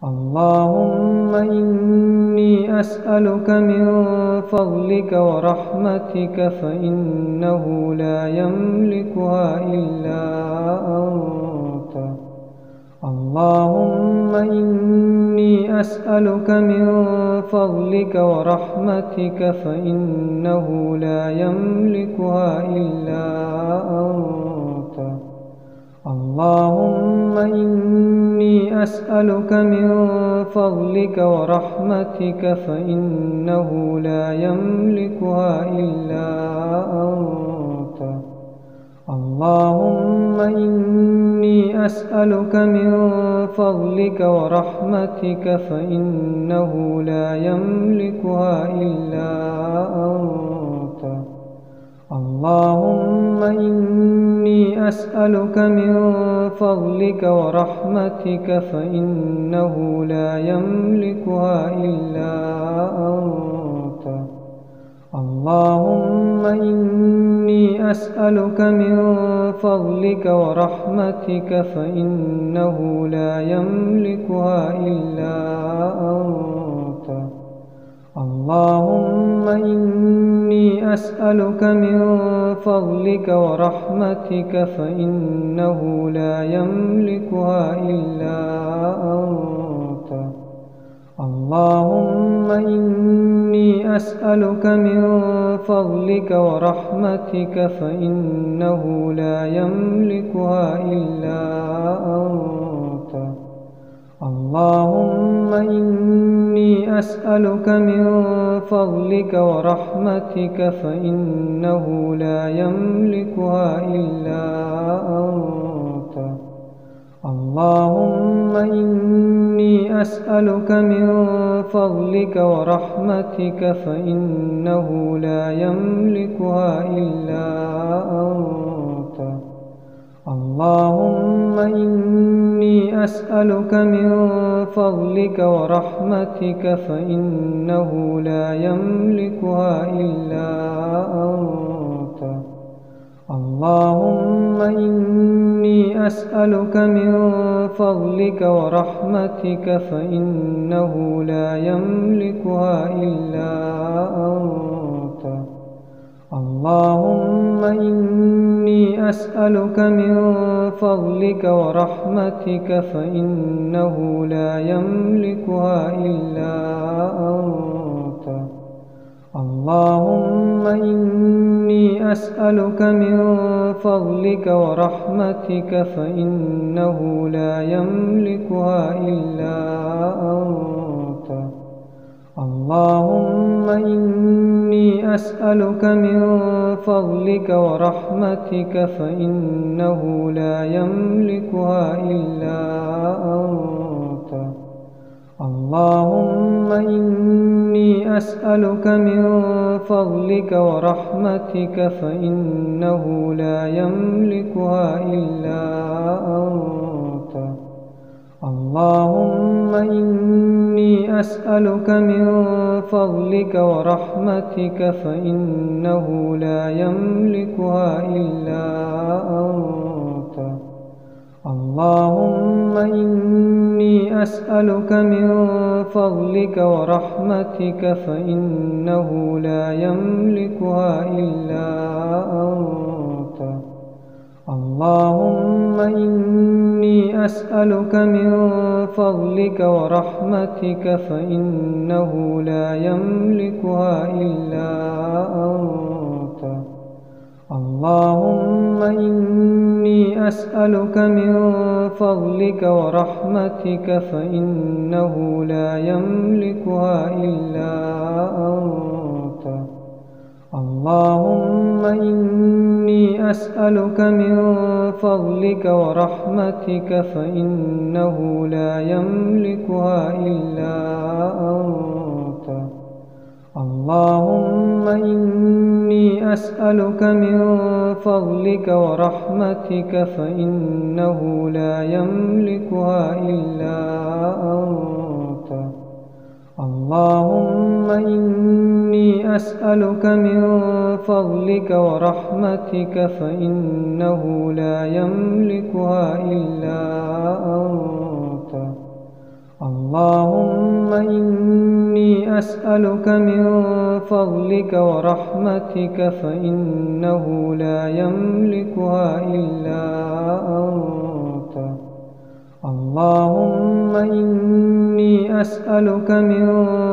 اللهم إني أسألك من فضلك ورحمتك فإنه لا يملكها إلا أنت. اللهم إني أسألك من فضلك ورحمتك فإنه لا يملكها إلا أنت. اللهم إني أسألك من فضلك ورحمتك فإنه لا يملكها إلا أنت. اللهم إني أسألك من فضلك ورحمتك فإنه لا يملكها إلا أنت. اللهم إني أسألك من فضلك ورحمتك فإنه لا يملكها إلا أنت. اللهم إني أسألك من فضلك ورحمتك فإنه لا يملكها إلا أنت. اللهم إني أسألك من فضلك ورحمتك فإنه لا يملكها إلا أنت. اللهم إني أسألك من فضلك ورحمتك فإنه لا يملكها إلا أنت. اللهم إني أسألك من فضلك ورحمتك فإنه لا يملكها إلا أنت. اللهم إني أسألك من فضلك ورحمتك فإنه لا يملكها إلا أنت. اللهم إني أسألك من فضلك ورحمتك فإنه لا يملكها إلا أنت. اللهم إني أسألك من فضلك ورحمتك فإنه لا يملكها إلا أنت. اللهم إني أسألك من فضلك ورحمتك فإنه لا يملكها إلا أنت. اللهم إني أسألك من فضلك ورحمتك فإنه لا يملكها إلا أنت. اللهم إني أسألك من فضلك ورحمتك فإنه لا يملكها إلا أنت. اللهم إني أسألك من فضلك ورحمتك فإنه لا يملكها إلا أنت. اللهم إني أسألك من فضلك ورحمتك فإنه لا يملكها إلا أنت. اللهم إني أسألك من فضلك ورحمتك فإنه لا يملكها إلا أنت. اللهم إني أسألك من فضلك ورحمتك فإنه لا يملكها إلا أنت. اللهم إني أسألك من فضلك ورحمتك فإنه لا يملكها إلا أنت. اللهم إني أسألك من فضلك ورحمتك فإنه لا يملكها إلا أنت. اللهم إني أسألك من فضلك ورحمتك فإنه لا يملكها إلا أنت. اللهم إني أسألك من فضلك ورحمتك فإنه لا يملكها إلا أنت. اللهم إني أسألك من فضلك ورحمتك فإنه لا يملكها إلا أنت. اللهم إني أسألك من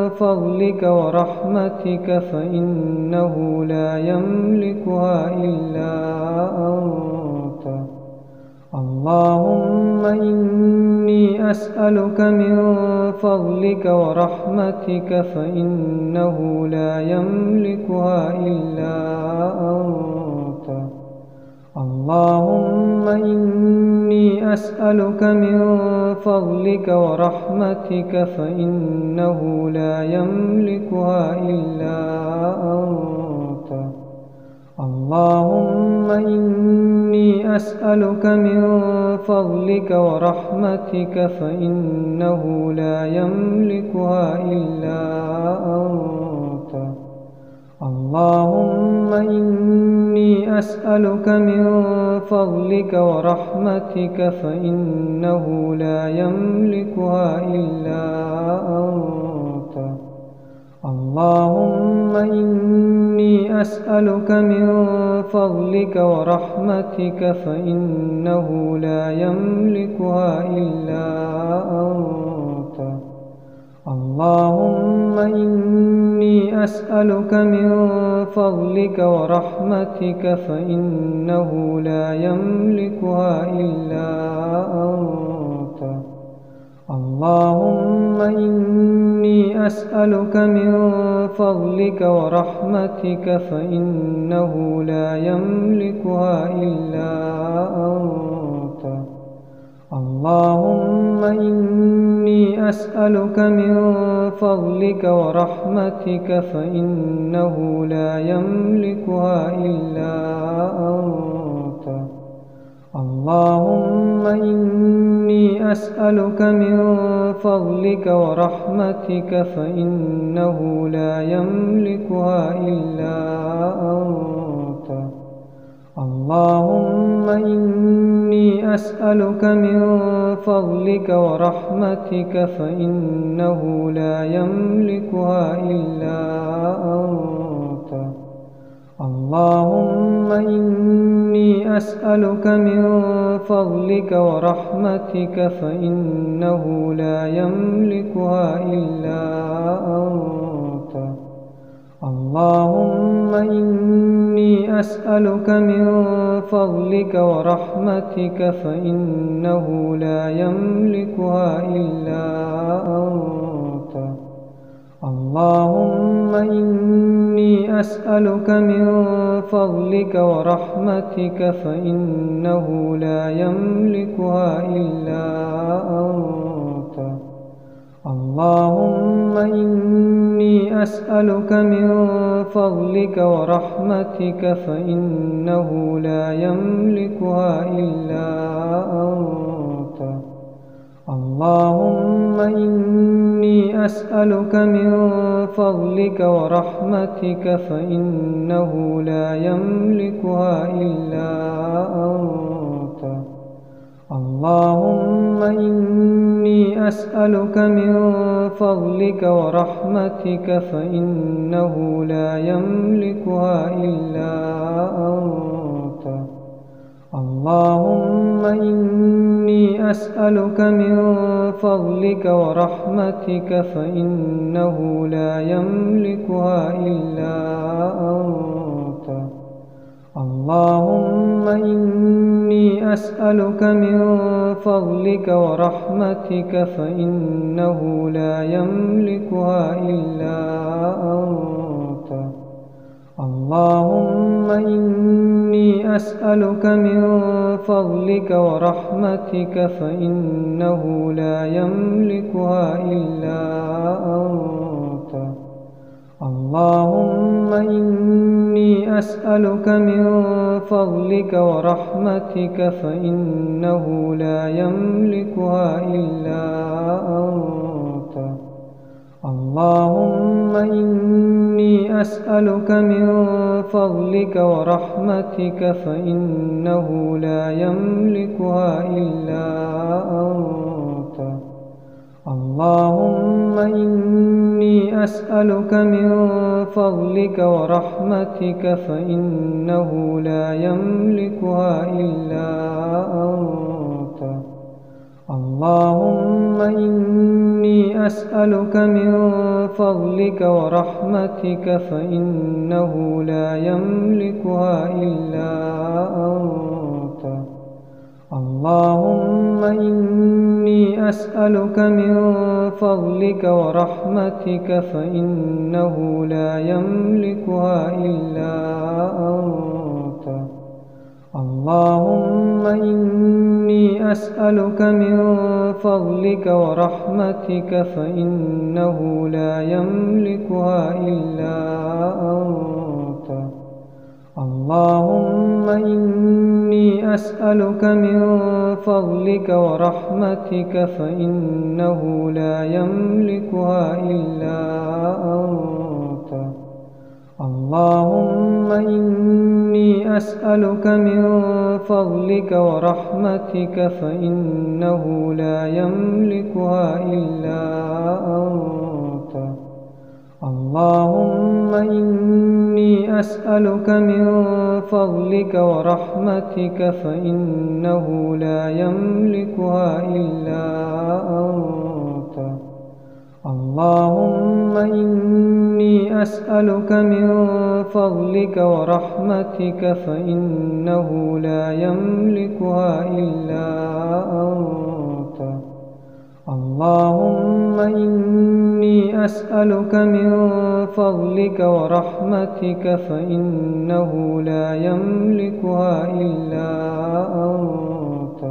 فضلك ورحمتك فإنه لا يملكها إلا أنت. اللهم إني أسألك من فضلك ورحمتك فإنه لا يملكها إلا أنت. اللهم إني أسألك من فضلك ورحمتك فإنه لا يملكها إلا أنت. اللهم إني أسألك من فضلك ورحمتك فإنه لا يملكها إلا أنت. اللهم إني أسألك من فضلك ورحمتك فإنه لا يملكها إلا أنت. اللهم إني أسألك من فضلك ورحمتك فإنه لا يملكها إلا أنت. اللهم إني أسألك من فضلك ورحمتك فإنه لا يملكها إلا أنت. اللهم إني أسألك من فضلك ورحمتك فإنه لا يملكها إلا أنت. اللهم إني أسألك من فضلك ورحمتك فإنه لا يملكها إلا أنت. اللهم إني أسألك من فضلك ورحمتك فإنه لا يملكها إلا أنت. اللهم إني أسألك من فضلك ورحمتك فإنه لا يملكها إلا أنت. اللهم إني أسألك من فضلك ورحمتك فإنه لا يملكها إلا أنت. اللهم إني أسألك من فضلك ورحمتك فإنه لا يملكها إلا أنت. اللهم إني أسألك من فضلك ورحمتك فإنه لا يملكها إلا أنت. اللهم إني أسألك من فضلك ورحمتك فإنه لا يملكها إلا أنت. اللهم إني أسألك من فضلك ورحمتك فإنه لا يملكها إلا أنت. اللهم إني أسألك من فضلك ورحمتك فإنه لا يملكها إلا أنت. اللهم إني أسألك من فضلك ورحمتك فإنه لا يملكها إلا أنت. اللهم إني أسألك من فضلك ورحمتك فإنه لا يملكها إلا أنت. اللهم إني أسألك من فضلك ورحمتك فإنه لا يملكها إلا أنت. اللهم إني أسألك من فضلك ورحمتك فإنه لا يملكها إلا أنت. اللهم إني أسألك من فضلك ورحمتك فإنه لا يملكها إلا أنت. اللهم إني أسألك من فضلك ورحمتك فإنه لا يملكها إلا أنت. اللهم إني أسألك من فضلك ورحمتك فإنه لا يملكها إلا أنت. اللهم إني أسألك من فضلك ورحمتك فإنه لا يملكها إلا أنت. اللهم إني أسألك من فضلك ورحمتك فإنه لا يملكها إلا أنت. اللهم إني أسألك من فضلك ورحمتك فإنه لا يملكها إلا أنت. اللهم إني أسألك من فضلك ورحمتك فإنه لا يملكها إلا أنت. اللهم إني أسألك من فضلك ورحمتك فإنه لا يملكها إلا أنت. اللهم إني أسألك من فضلك ورحمتك فإنه لا يملكها إلا أنت. اللهم إني أسألك من فضلك ورحمتك فإنه لا يملكها إلا أنت.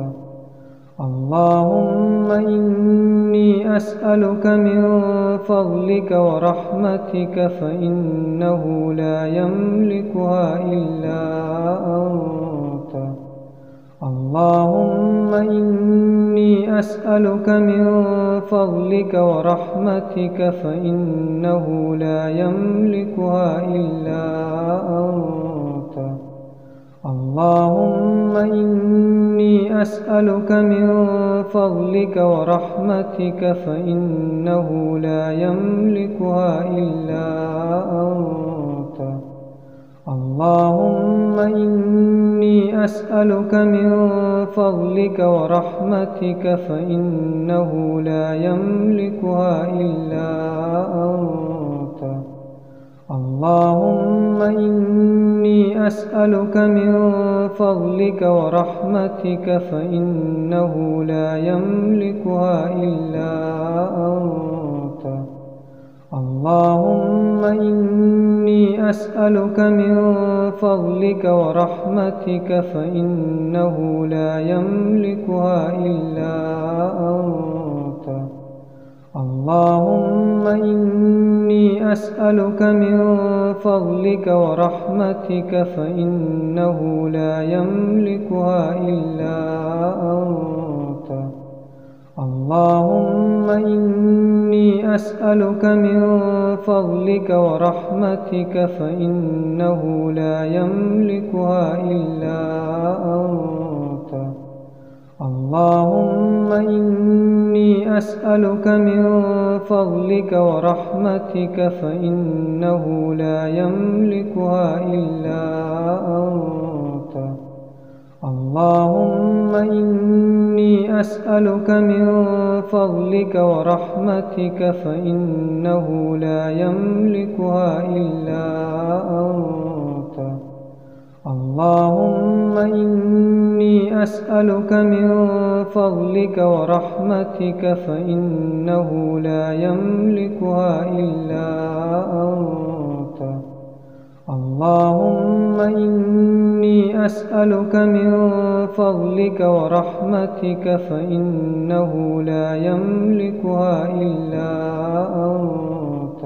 اللهم إني أسألك من فضلك ورحمتك فإنه لا يملكها إلا أنت. اللهم إني أسألك من فضلك ورحمتك فإنه لا يملكها إلا أنت. اللهم إني أسألك من فضلك ورحمتك فإنه لا يملكها إلا أنت. اللهم إني أسألك من فضلك ورحمتك فإنه لا يملكها إلا أنت. اللهم إني أسألك من فضلك ورحمتك فإنه لا يملكها إلا أنت. اللهم إني أسألك من فضلك ورحمتك فإنه لا يملكها إلا أنت. اللهم إني أسألك من فضلك ورحمتك فإنه لا يملكها إلا أنت. اللهم إني أسألك من فضلك ورحمتك فإنه لا يملكها إلا أنت. اللهم إني أسألك من فضلك ورحمتك فإنه لا يملكها إلا أنت. اللهم إني أسألك من فضلك ورحمتك فإنه لا يملكها إلا أنت. اللهم إني أسألك من فضلك ورحمتك فإنه لا يملكها إلا أنت. اللهم إني أسألك من فضلك ورحمتك فإنه لا يملكها إلا أنت.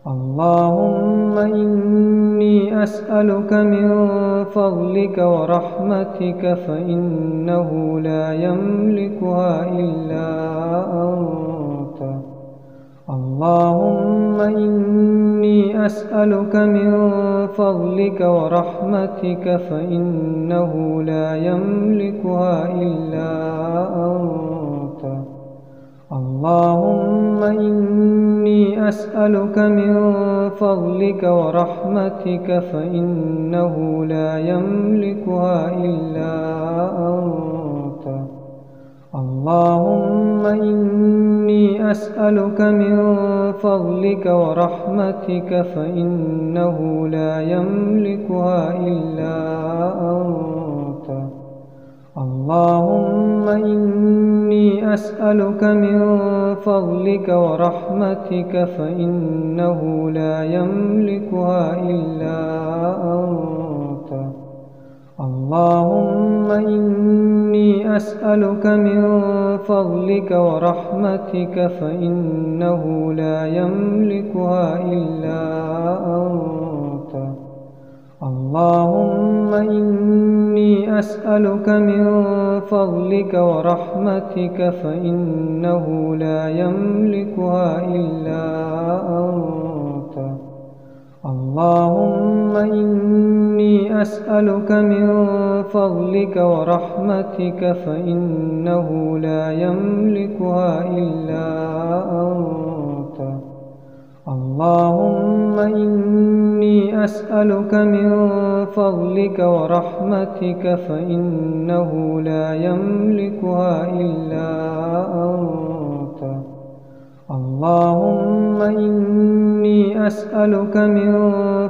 اللهم إني أسألك من فضلك ورحمتك فإنه لا يملكها إلا أنت. اللهم إني أسألك من فضلك ورحمتك فإنه لا يملكها إلا أنت. اللهم إني أسألك من فضلك ورحمتك فإنه لا يملكها إلا أنت. اللهم إني أسألك من فضلك ورحمتك فإنه لا يملكها إلا أنت. اللهم إني أسألك من فضلك ورحمتك فإنه لا يملكها إلا أنت. اللهم إني أسألك من فضلك ورحمتك فإنه لا يملكها إلا أنت. اللهم إني أسألك من فضلك ورحمتك فإنه لا يملكها إلا أنت. اللهم إني أسألك من فضلك ورحمتك فإنه لا يملكها إلا أنت. اللهم إني أسألك من فضلك ورحمتك فإنه لا يملكها إلا أنت. اللهم إني أسألك من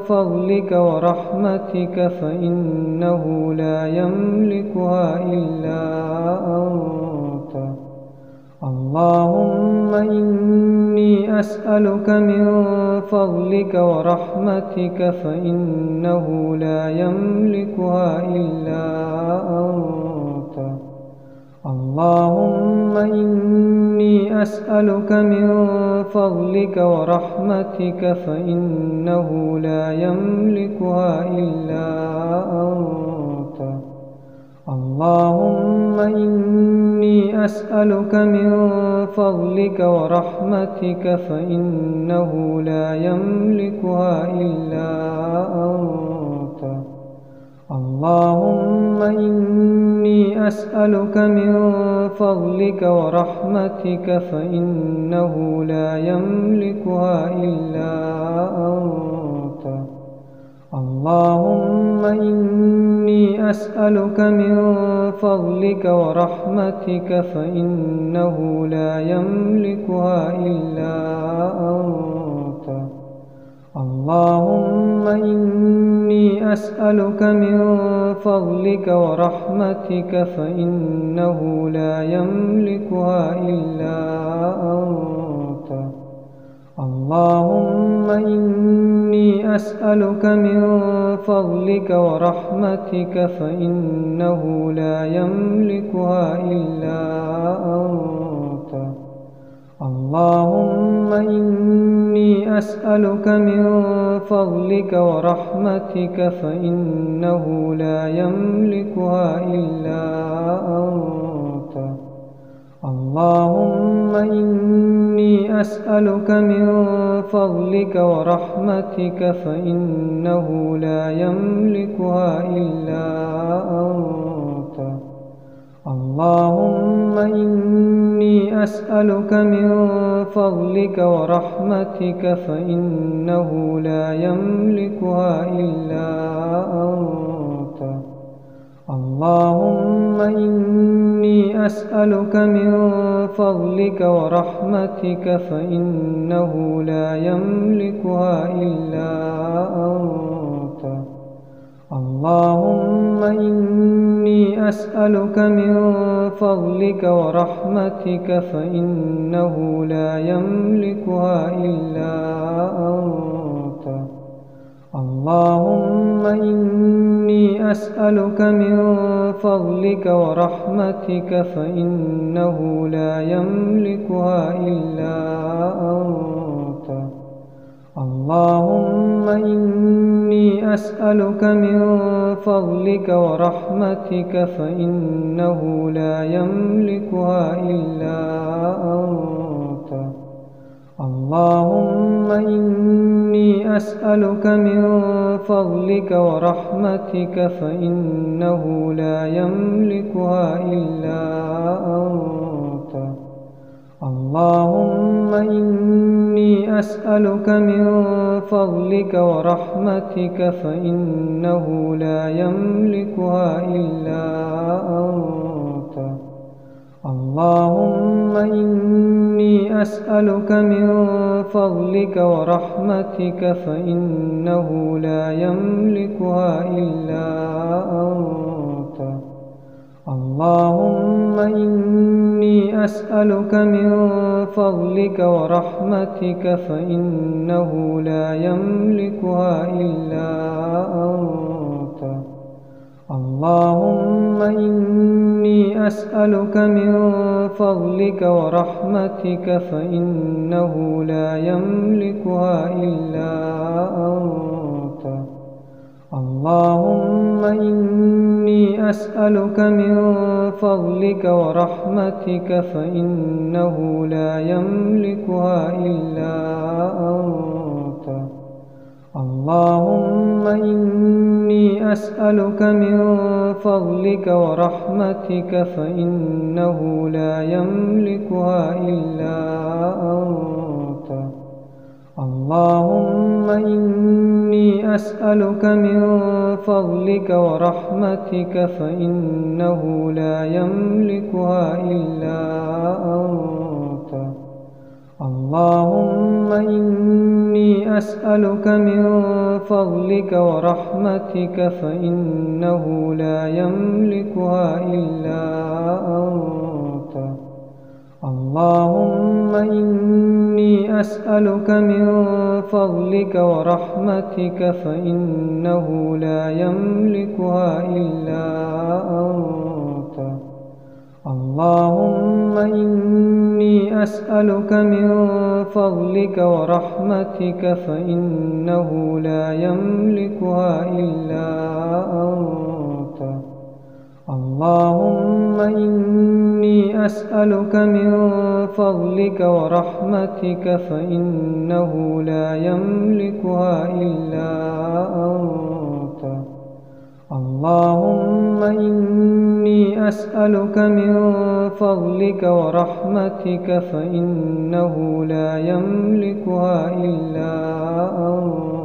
فضلك ورحمتك فإنه لا يملكها إلا أنت. اللهم إني أسألك من فضلك ورحمتك فإنه لا يملكها إلا أنت. اللهم إني أسألك من فضلك ورحمتك فإنه لا يملكها إلا أنت. اللهم إني أسألك من فضلك ورحمتك فإنه لا يملكها إلا أنت. اللهم إني أسألك من فضلك ورحمتك فإنه لا يملكها إلا أنت. اللهم إني أسألك من فضلك ورحمتك فإنه لا يملكها إلا أنت. اللهم إني أسألك من فضلك ورحمتك فإنه لا يملكها إلا أنت. اللهم إني أسألك من فضلك ورحمتك فإنه لا يملكها إلا أنت. اللهم إني أسألك من فضلك ورحمتك فإنه لا يملكها إلا أنت. اللهم إني أسألك من فضلك ورحمتك فإنه لا يملكها إلا أنت. اللهم إني أسألك من فضلك ورحمتك فإنه لا يملكها إلا أنت. اللهم إني أسألك من فضلك ورحمتك فإنه لا يملكها إلا أنت. اللهم إني أسألك من فضلك ورحمتك فإنه لا يملكها إلا أنت. اللهم إني أسألك من فضلك ورحمتك فإنه لا يملكها إلا أنت. اللهم إني أسألك من فضلك ورحمتك فإنه لا يملكها إلا أنت. اللهم إني أسألك من فضلك ورحمتك فإنه لا يملكها إلا أنت. اللهم إني أسألك من فضلك ورحمتك فإنه لا يملكها إلا أنت. اللهم إني أسألك من فضلك ورحمتك فإنه لا يملكها إلا أنت. اللهم إني أسألك من فضلك ورحمتك فإنه لا يملكها إلا أنت. اللهم إني أسألك من فضلك ورحمتك فإنه لا يملكها إلا أنت. اللهم إني أسألك من فضلك ورحمتك فإنه لا يملكها إلا أنت. اللهم إني أسألك من فضلك ورحمتك فإنه لا يملكها إلا أنت. اللهم إني أسألك من فضلك ورحمتك فإنه لا يملكها إلا أنت. اللهم إني أسألك من فضلك ورحمتك فإنه لا يملكها إلا أنت. اللهم إني أسألك من فضلك ورحمتك فإنه لا يملكها إلا أنت. اللهم إني أسألك من فضلك ورحمتك فإنه لا يملكها إلا أنت. اللهم إني أسألك من فضلك ورحمتك فإنه لا يملكها إلا أنت. اللهم إني أسألك من فضلك ورحمتك فإنه لا يملكها إلا أنت.